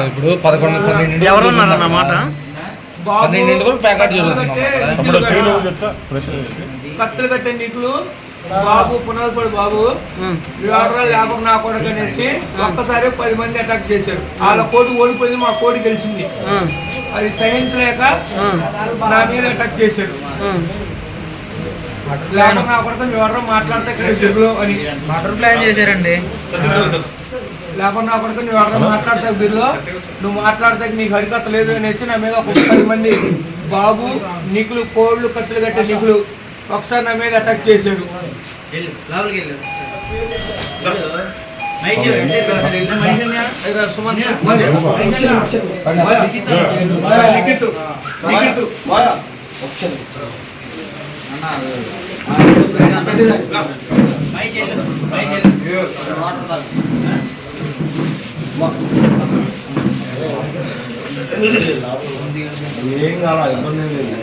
ఇప్పుడు 11 ఎవరున్నారు అన్నమాట. కత్తులు కట్టే నీకులు బాబు పునాదిపడి బాబు లేబర్ నా కొడుకు అనేసి ఒక్కసారి 10 మంది అటాక్ చేశారు. వాళ్ళ కోడి ఓడిపోయింది, మా కోడి గెలిచింది. అది సహించలేక నా మీద అటాక్ చేశారు. లేబర్ నా కొడుకు ఎవరో మాట్లాడితే జరుగులో అని మర్డర్ ప్లాన్ చేశారండి. లేబర్ నా కొడుకు నువ్వు ఎవరో మాట్లాడతావు బిర్లో, నువ్వు మాట్లాడితే నీకు హరికత లేదు అనేసి నా మీద ఒక 10 మంది బాబు నీకులు కోళ్ళు కత్తులు కట్టే నీకులు ఒకసారి నా మీద అటాక్ చేశాడు. ఏం కావాలి ఇబ్బంది లేదు.